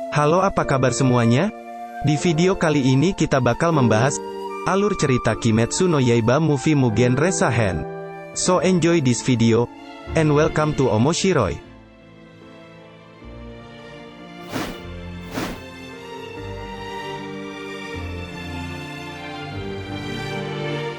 Halo, apa kabar semuanya? Di video kali ini kita bakal membahas alur cerita Kimetsu no Yaiba movie Mugen Resahen. So enjoy this video, and welcome to Omoshiroi.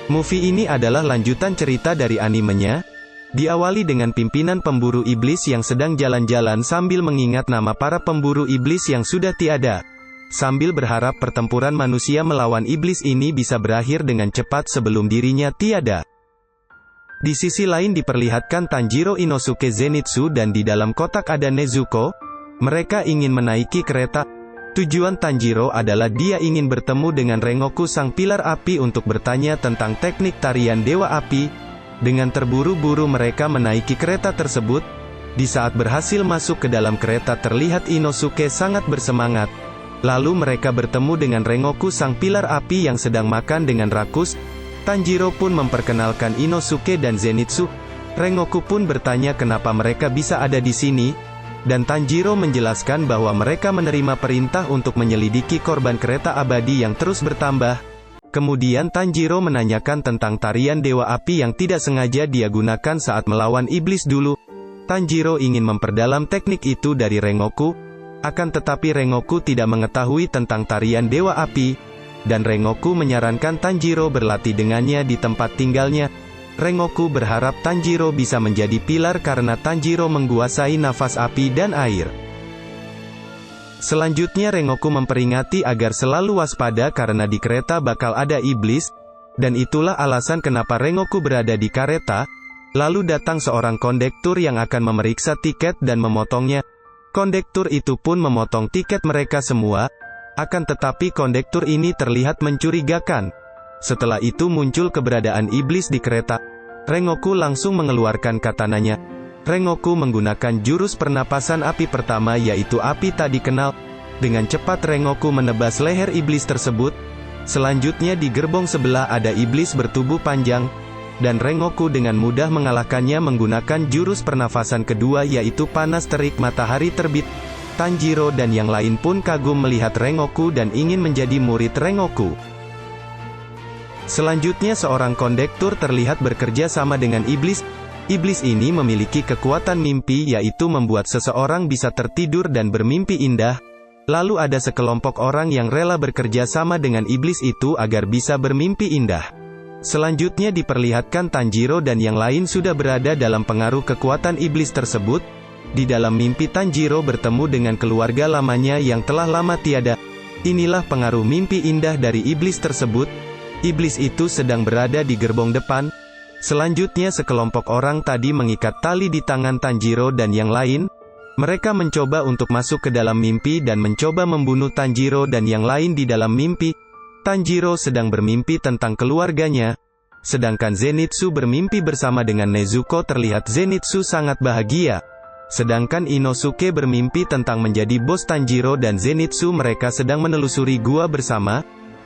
Movie ini adalah lanjutan cerita dari animenya. Diawali dengan pimpinan pemburu iblis yang sedang jalan-jalan sambil mengingat nama para pemburu iblis yang sudah tiada. Sambil berharap pertempuran manusia melawan iblis ini bisa berakhir dengan cepat sebelum dirinya tiada. Di sisi lain diperlihatkan Tanjiro Inosuke Zenitsu dan di dalam kotak ada Nezuko. Mereka ingin menaiki kereta. Tujuan Tanjiro adalah dia ingin bertemu dengan Rengoku sang pilar api untuk bertanya tentang teknik tarian Dewa Api. Dengan terburu-buru mereka menaiki kereta tersebut. Di saat berhasil masuk ke dalam kereta terlihat Inosuke sangat bersemangat. Lalu mereka bertemu dengan Rengoku sang pilar api yang sedang makan dengan rakus. Tanjiro pun memperkenalkan Inosuke dan Zenitsu. Rengoku pun bertanya kenapa mereka bisa ada di sini. Dan Tanjiro menjelaskan bahwa mereka menerima perintah untuk menyelidiki korban kereta abadi yang terus bertambah. Kemudian Tanjiro menanyakan tentang tarian Dewa Api yang tidak sengaja dia gunakan saat melawan iblis dulu. Tanjiro ingin memperdalam teknik itu dari Rengoku. Akan tetapi Rengoku tidak mengetahui tentang tarian Dewa Api. Dan Rengoku menyarankan Tanjiro berlatih dengannya di tempat tinggalnya. Rengoku berharap Tanjiro bisa menjadi pilar karena Tanjiro menguasai nafas api dan air. Selanjutnya Rengoku memperingati agar selalu waspada karena di kereta bakal ada iblis, dan itulah alasan kenapa Rengoku berada di kereta. Lalu datang seorang kondektur yang akan memeriksa tiket dan memotongnya. Kondektur itu pun memotong tiket mereka semua, akan tetapi kondektur ini terlihat mencurigakan. Setelah itu muncul keberadaan iblis di kereta. Rengoku langsung mengeluarkan katananya. Rengoku menggunakan jurus pernapasan api pertama yaitu api tak dikenal. Dengan cepat Rengoku menebas leher iblis tersebut. Selanjutnya di gerbong sebelah ada iblis bertubuh panjang. Dan Rengoku dengan mudah mengalahkannya menggunakan jurus pernafasan kedua yaitu panas terik matahari terbit. Tanjiro dan yang lain pun kagum melihat Rengoku dan ingin menjadi murid Rengoku. Selanjutnya seorang kondektur terlihat bekerja sama dengan iblis. Iblis ini memiliki kekuatan mimpi yaitu membuat seseorang bisa tertidur dan bermimpi indah. Lalu ada sekelompok orang yang rela bekerja sama dengan iblis itu agar bisa bermimpi indah. Selanjutnya diperlihatkan Tanjiro dan yang lain sudah berada dalam pengaruh kekuatan iblis tersebut. Di dalam mimpi Tanjiro bertemu dengan keluarga lamanya yang telah lama tiada. Inilah pengaruh mimpi indah dari iblis tersebut. Iblis itu sedang berada di gerbong depan. Selanjutnya sekelompok orang tadi mengikat tali di tangan Tanjiro dan yang lain. Mereka mencoba untuk masuk ke dalam mimpi dan mencoba membunuh Tanjiro dan yang lain di dalam mimpi. Tanjiro sedang bermimpi tentang keluarganya. Sedangkan Zenitsu bermimpi bersama dengan Nezuko. Terlihat Zenitsu sangat bahagia. Sedangkan Inosuke bermimpi tentang menjadi bos Tanjiro dan Zenitsu mereka sedang menelusuri gua bersama.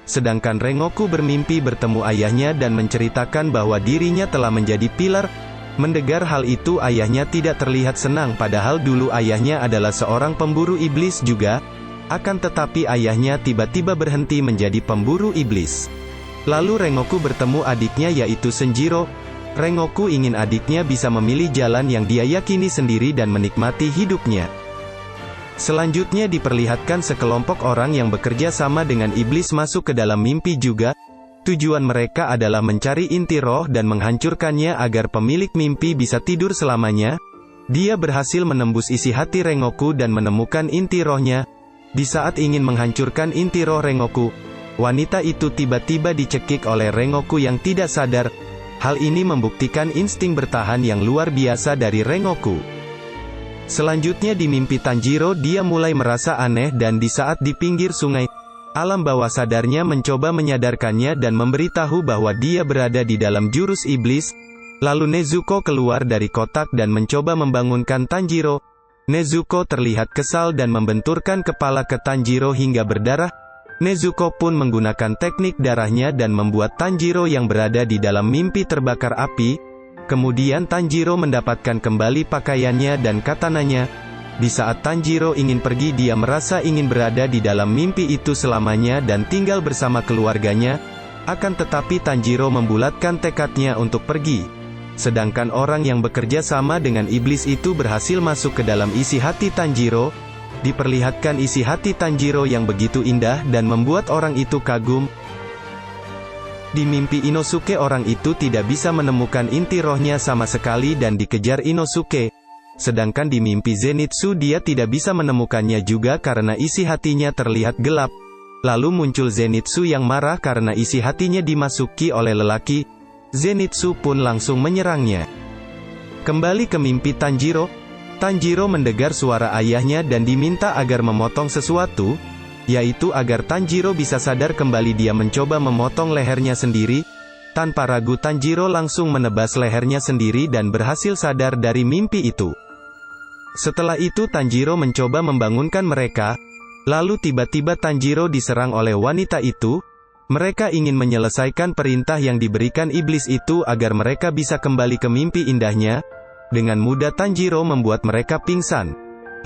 Sedangkan Rengoku bermimpi bertemu ayahnya dan menceritakan bahwa dirinya telah menjadi pilar. Mendengar hal itu ayahnya tidak terlihat senang padahal dulu ayahnya adalah seorang pemburu iblis juga. Akan tetapi ayahnya tiba-tiba berhenti menjadi pemburu iblis. Lalu Rengoku bertemu adiknya yaitu Senjiro. Rengoku ingin adiknya bisa memilih jalan yang dia yakini sendiri dan menikmati hidupnya. Selanjutnya diperlihatkan sekelompok orang yang bekerja sama dengan iblis masuk ke dalam mimpi juga. Tujuan mereka adalah mencari inti roh dan menghancurkannya agar pemilik mimpi bisa tidur selamanya. Dia berhasil menembus isi hati Rengoku dan menemukan inti rohnya. Di saat ingin menghancurkan inti roh Rengoku, wanita itu tiba-tiba dicekik oleh Rengoku yang tidak sadar. Hal ini membuktikan insting bertahan yang luar biasa dari Rengoku. Selanjutnya di mimpi Tanjiro dia mulai merasa aneh dan di saat di pinggir sungai, alam bawah sadarnya mencoba menyadarkannya dan memberitahu bahwa dia berada di dalam jurus iblis. Lalu Nezuko keluar dari kotak dan mencoba membangunkan Tanjiro. Nezuko terlihat kesal dan membenturkan kepala ke Tanjiro hingga berdarah. Nezuko pun menggunakan teknik darahnya dan membuat Tanjiro yang berada di dalam mimpi terbakar api. Kemudian Tanjiro mendapatkan kembali pakaiannya dan katananya. Di saat Tanjiro ingin pergi, dia merasa ingin berada di dalam mimpi itu selamanya dan tinggal bersama keluarganya. Akan tetapi Tanjiro membulatkan tekadnya untuk pergi. Sedangkan orang yang bekerja sama dengan iblis itu berhasil masuk ke dalam isi hati Tanjiro. Diperlihatkan isi hati Tanjiro yang begitu indah dan membuat orang itu kagum. Di mimpi Inosuke, orang itu tidak bisa menemukan inti rohnya sama sekali dan dikejar Inosuke. Sedangkan di mimpi Zenitsu dia tidak bisa menemukannya juga karena isi hatinya terlihat gelap. Lalu muncul Zenitsu yang marah karena isi hatinya dimasuki oleh lelaki. Zenitsu pun langsung menyerangnya. Kembali ke mimpi Tanjiro. Tanjiro mendengar suara ayahnya dan diminta agar memotong sesuatu, yaitu agar Tanjiro bisa sadar kembali. Dia mencoba memotong lehernya sendiri. Tanpa ragu Tanjiro langsung menebas lehernya sendiri dan berhasil sadar dari mimpi itu. Setelah itu Tanjiro mencoba membangunkan mereka. Lalu tiba-tiba Tanjiro diserang oleh wanita itu. Mereka ingin menyelesaikan perintah yang diberikan iblis itu agar mereka bisa kembali ke mimpi indahnya. Dengan mudah Tanjiro membuat mereka pingsan.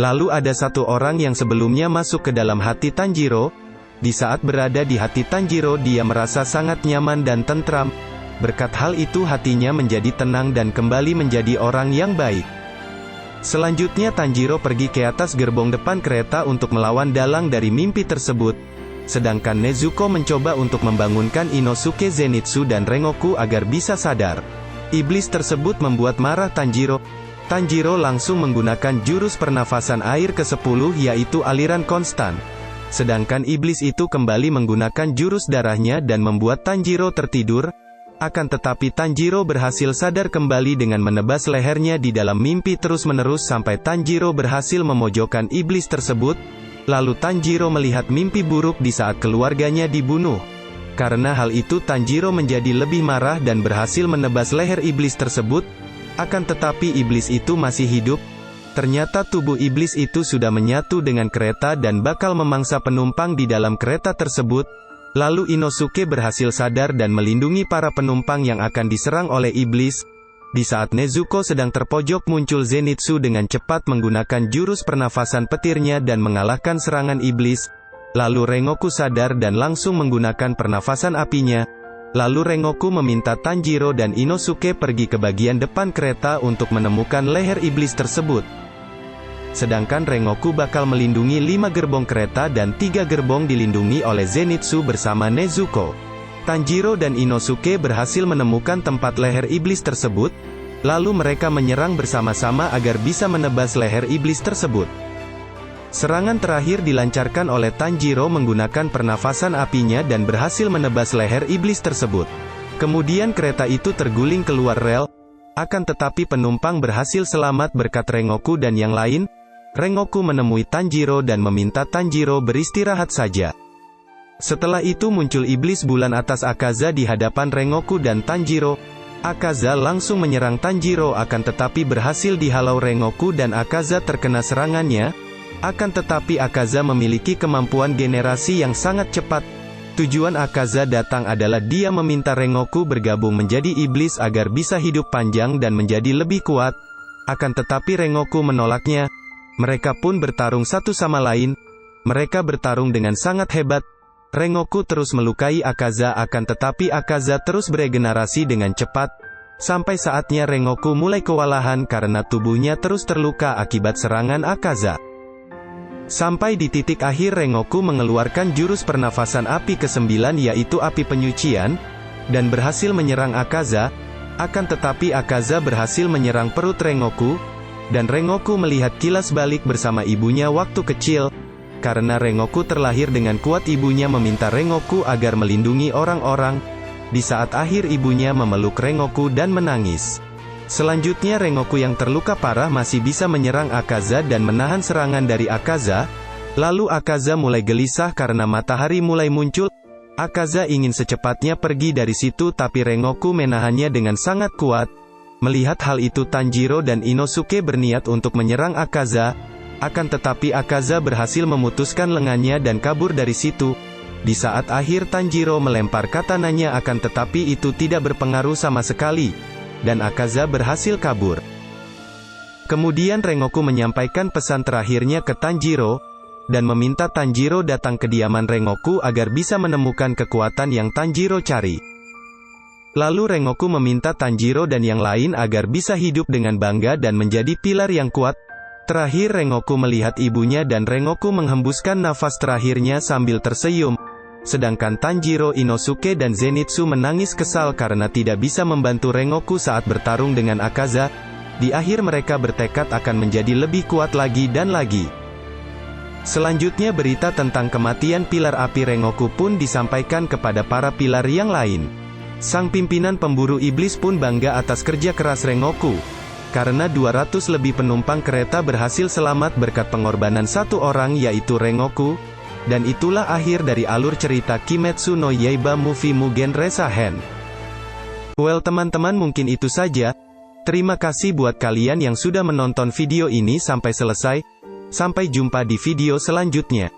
Lalu ada satu orang yang sebelumnya masuk ke dalam hati Tanjiro. Di saat berada di hati Tanjiro dia merasa sangat nyaman dan tentram. Berkat hal itu hatinya menjadi tenang dan kembali menjadi orang yang baik. Selanjutnya Tanjiro pergi ke atas gerbong depan kereta untuk melawan dalang dari mimpi tersebut. Sedangkan Nezuko mencoba untuk membangunkan Inosuke, Zenitsu dan Rengoku agar bisa sadar. Iblis tersebut membuat marah Tanjiro. Tanjiro langsung menggunakan jurus pernafasan air ke-10 yaitu aliran konstan. Sedangkan iblis itu kembali menggunakan jurus darahnya dan membuat Tanjiro tertidur. Akan tetapi Tanjiro berhasil sadar kembali dengan menebas lehernya di dalam mimpi terus-menerus sampai Tanjiro berhasil memojokkan iblis tersebut. Lalu Tanjiro melihat mimpi buruk di saat keluarganya dibunuh. Karena hal itu Tanjiro menjadi lebih marah dan berhasil menebas leher iblis tersebut. Akan tetapi iblis itu masih hidup. Ternyata tubuh iblis itu sudah menyatu dengan kereta dan bakal memangsa penumpang di dalam kereta tersebut. Lalu Inosuke berhasil sadar dan melindungi para penumpang yang akan diserang oleh iblis. Di saat Nezuko sedang terpojok muncul Zenitsu dengan cepat menggunakan jurus pernafasan petirnya dan mengalahkan serangan iblis. Lalu Rengoku sadar dan langsung menggunakan pernafasan apinya. Lalu Rengoku meminta Tanjiro dan Inosuke pergi ke bagian depan kereta untuk menemukan leher iblis tersebut. Sedangkan Rengoku bakal melindungi 5 gerbong kereta dan 3 gerbong dilindungi oleh Zenitsu bersama Nezuko. Tanjiro dan Inosuke berhasil menemukan tempat leher iblis tersebut. Lalu mereka menyerang bersama-sama agar bisa menebas leher iblis tersebut. Serangan terakhir dilancarkan oleh Tanjiro menggunakan pernafasan apinya dan berhasil menebas leher iblis tersebut. Kemudian kereta itu terguling keluar rel. Akan tetapi penumpang berhasil selamat berkat Rengoku dan yang lain. Rengoku menemui Tanjiro dan meminta Tanjiro beristirahat saja. Setelah itu muncul iblis bulan atas Akaza di hadapan Rengoku dan Tanjiro. Akaza langsung menyerang Tanjiro akan tetapi berhasil dihalau Rengoku dan Akaza terkena serangannya. Akan tetapi Akaza memiliki kemampuan generasi yang sangat cepat. Tujuan Akaza datang adalah dia meminta Rengoku bergabung menjadi iblis agar bisa hidup panjang dan menjadi lebih kuat. Akan tetapi Rengoku menolaknya. Mereka pun bertarung satu sama lain. Mereka bertarung dengan sangat hebat. Rengoku terus melukai Akaza akan tetapi Akaza terus beregenerasi dengan cepat. Sampai saatnya Rengoku mulai kewalahan karena tubuhnya terus terluka akibat serangan Akaza. Sampai di titik akhir Rengoku mengeluarkan jurus pernafasan api ke-9 yaitu api penyucian, dan berhasil menyerang Akaza. Akan tetapi Akaza berhasil menyerang perut Rengoku, dan Rengoku melihat kilas balik bersama ibunya waktu kecil. Karena Rengoku terlahir dengan kuat, ibunya meminta Rengoku agar melindungi orang-orang. Di saat akhir ibunya memeluk Rengoku dan menangis. Selanjutnya Rengoku yang terluka parah masih bisa menyerang Akaza dan menahan serangan dari Akaza. Lalu Akaza mulai gelisah karena matahari mulai muncul. Akaza ingin secepatnya pergi dari situ tapi Rengoku menahannya dengan sangat kuat. Melihat hal itu Tanjiro dan Inosuke berniat untuk menyerang Akaza. Akan tetapi Akaza berhasil memutuskan lengannya dan kabur dari situ. Di saat akhir Tanjiro melempar katananya akan tetapi itu tidak berpengaruh sama sekali. Dan Akaza berhasil kabur. Kemudian Rengoku menyampaikan pesan terakhirnya ke Tanjiro, dan meminta Tanjiro datang ke kediaman Rengoku agar bisa menemukan kekuatan yang Tanjiro cari. Lalu Rengoku meminta Tanjiro dan yang lain agar bisa hidup dengan bangga dan menjadi pilar yang kuat. Terakhir Rengoku melihat ibunya dan Rengoku menghembuskan nafas terakhirnya sambil tersenyum. Sedangkan Tanjiro, Inosuke dan Zenitsu menangis kesal karena tidak bisa membantu Rengoku saat bertarung dengan Akaza. Di akhir mereka bertekad akan menjadi lebih kuat lagi dan lagi. Selanjutnya berita tentang kematian pilar api Rengoku pun disampaikan kepada para pilar yang lain. Sang pimpinan pemburu iblis pun bangga atas kerja keras Rengoku. Karena 200 lebih penumpang kereta berhasil selamat berkat pengorbanan satu orang yaitu Rengoku. Dan itulah akhir dari alur cerita Kimetsu no Yaiba Movie Mugen Resahen. Well teman-teman, mungkin itu saja. Terima kasih buat kalian yang sudah menonton video ini sampai selesai. Sampai jumpa di video selanjutnya.